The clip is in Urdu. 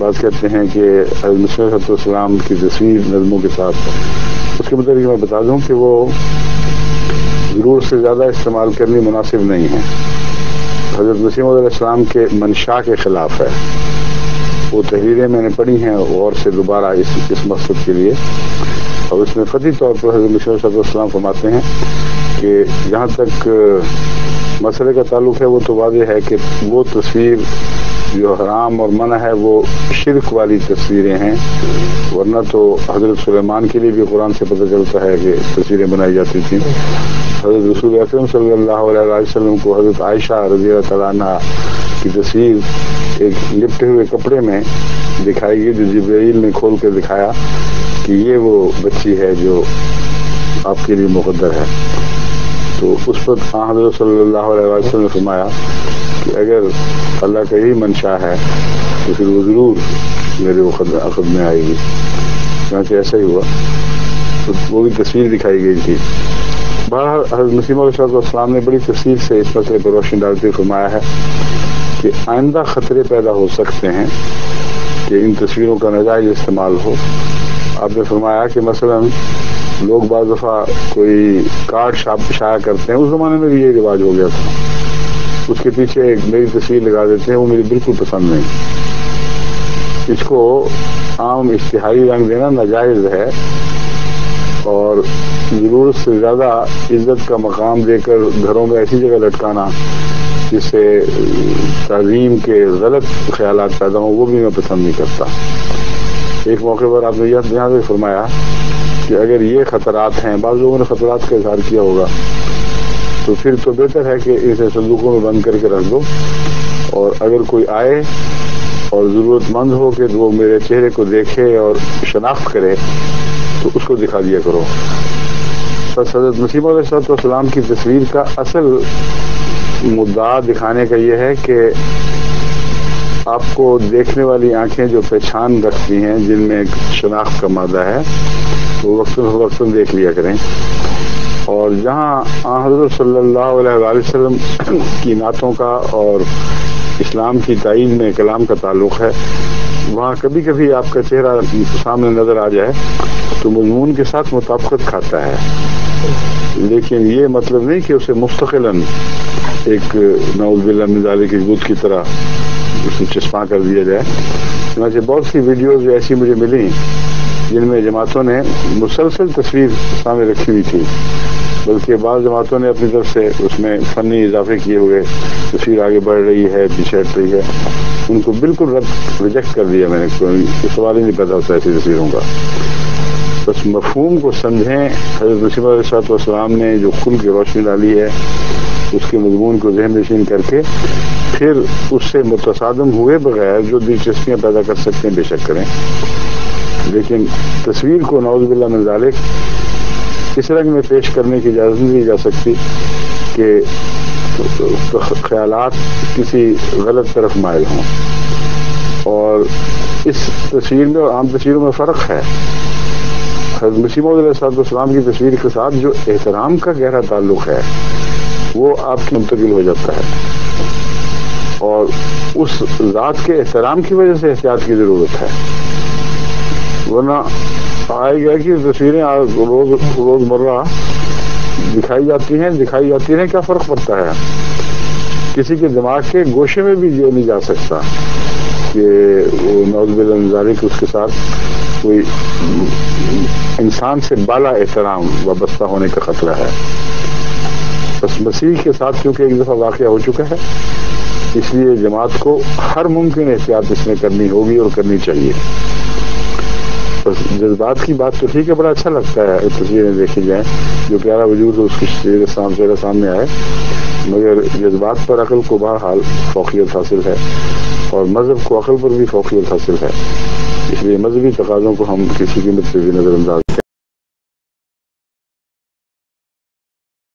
بات کرتے ہیں کہ حضرت مسیح علیہ السلام کی تصویر نظموں کے ساتھ، اس کے متعلق میں بتا دوں کہ وہ ضرورت سے زیادہ استعمال کرنی مناسب نہیں ہے. حضرت مسیح علیہ السلام کے منشا کے خلاف ہے. وہ تحریریں میں نے پڑھی ہیں اور سے دوبارہ اس مقصد کے لیے، اور اس میں قطعی طور پر حضرت مسیح علیہ السلام فرماتے ہیں کہ جہاں تک مسئلے کا تعلق ہے وہ تو واضح ہے کہ وہ تصویر جو حرام اور منع ہے وہ شرک والی تصویریں ہیں، ورنہ تو حضرت سلیمان کے لیے بھی قرآن سے پتہ چلتا ہے کہ تصویریں بنائی جاتی تھیں. حضرت رسول اکرم صلی اللہ علیہ وسلم کو حضرت عائشہ رضی اللہ تعالیٰ عنہ کی تصویر ایک لپٹے ہوئے کپڑے میں دکھائی گئی، جو جبرائیل نے کھول کے دکھایا کہ یہ وہ بچی ہے جو آپ کے لیے مقدر ہے. تو اس پر حضرت صلی اللہ علیہ وسلم نے فرمایا کہ اگر اللہ کا یہی منشا ہے تو پھر وہ ضرور میرے عقد میں آئے گی. چنانچہ ایسا ہی ہوا، تو وہ بھی تصویر دکھائی گئی تھی. بہرحال حضرت مسیح علیہ السلام نے بڑی تفصیل سے اس مسئلے پر روشنی ڈالتے ہوئے فرمایا ہے کہ آئندہ خطرے پیدا ہو سکتے ہیں کہ ان تصویروں کا ناجائز استعمال ہو. آپ نے فرمایا کہ مثلا لوگ بعض دفعہ کوئی کارڈ شائع کرتے ہیں، اس زمانے میں بھی یہ رواج ہو گیا تھا، اس کے پیچھے ایک میری تصویر لگا دیتے ہیں، وہ مجھے بالکل پسند نہیں. اس کو عام اشتہاری رنگ دینا ناجائز ہے، اور ضرورت سے زیادہ عزت کا مقام دے کر گھروں میں ایسی جگہ لٹکانا جس سے تعظیم کے غلط خیالات پیدا ہوں، وہ بھی میں پسند نہیں کرتا. ایک موقع پر آپ نے یہاں سے فرمایا کہ اگر یہ خطرات ہیں، بعض لوگوں نے خطرات کا اظہار کیا ہوگا، تو پھر تو بہتر ہے کہ اسے صندوقوں میں بند کر کے رکھ دو، اور اگر کوئی آئے اور ضرورت مند ہو کہ وہ میرے چہرے کو دیکھے اور شناخت کرے تو اس کو دکھا دیا کرو. بس حضرت مسیح علیہ السلام کی تصویر کا اصل مدعا دکھانے کا یہ ہے کہ آپ کو دیکھنے والی آنکھیں جو پہچان رکھتی ہیں، جن میں ایک شناخت کا مادہ ہے، وہ وقتاً دیکھ لیا کریں. اور جہاں حضرت صلی اللہ علیہ وسلم کی نعتوں کا اور اسلام کی تائید میں کلام کا تعلق ہے، وہاں کبھی کبھی آپ کا چہرہ سامنے نظر آ جائے تو مضمون کے ساتھ مطابقت کھاتا ہے، لیکن یہ مطلب نہیں کہ اسے مستقلاً ایک نعوذ باللہ من ذالک بت کی طرح اسے چسپاں کر دیا جائے. چنانچہ بہت سی ویڈیوز ایسی مجھے ملی جن میں جماعتوں نے مسلسل تصویر سامنے رکھی ہوئی تھی، بلکہ بعض جماعتوں نے اپنی طرف سے اس میں فنی اضافے کیے ہوئے تصویر آگے بڑھ رہی ہے، پیچھے ہٹ رہی ہے، ان کو بالکل ریجیکٹ کر دیا. میں نے کوئی سوال ہی نہیں پیدا ہوتا ایسی تصویروں کا. بس مفہوم کو سمجھیں. حضرت مسیح علیہ السلام نے جو کھل کے روشنی ڈالی ہے، اس کے مضمون کو ذہن نشین کر کے پھر اس سے متصادم ہوئے بغیر جو دلچسپیاں پیدا کر سکتے ہیں بے شک کریں، لیکن تصویر کو نعوذ باللہ من ذالک اس رنگ میں پیش کرنے کی اجازت نہیں دی جا سکتی کہ خیالات کسی غلط طرف مائل ہوں. اور اس تصویر میں اور عام تصویروں میں فرق ہے. حضرت مسیح علیہ السلام کی تصویر کے ساتھ جو احترام کا گہرا تعلق ہے وہ آپ کی منتقل ہو جاتا ہے، اور اس ذات کے احترام کی وجہ سے احتیاط کی ضرورت ہے. ورنہ آئے گا کہ تصویریں روز مرہ دکھائی جاتی ہیں، کیا فرق پڑتا ہے؟ کسی کے دماغ کے گوشے میں بھی یہ نہیں جا سکتا کہ وہ نعوذ باللہ من ذالک اس کے ساتھ کوئی انسان سے بالا احترام وابستہ ہونے کا خطرہ ہے. بس مسیح کے ساتھ کیونکہ ایک دفعہ واقعہ ہو چکا ہے، اس لیے جماعت کو ہر ممکن احتیاط اس میں کرنی ہوگی اور کرنی چاہیے. بس جذبات کی بات تو ٹھیک ہے، بڑا اچھا لگتا ہے تصویریں دیکھی جائیں، جو پیارا وجود ہو اس کی چہرہ سامنے آئے، مگر جذبات پر عقل کو بہرحال فوقیت حاصل ہے، اور مذہب کو عقل پر بھی فوقیت حاصل ہے. اس لیے مذہبی تقاضوں کو ہم کسی قیمت پہ بھی نظر انداز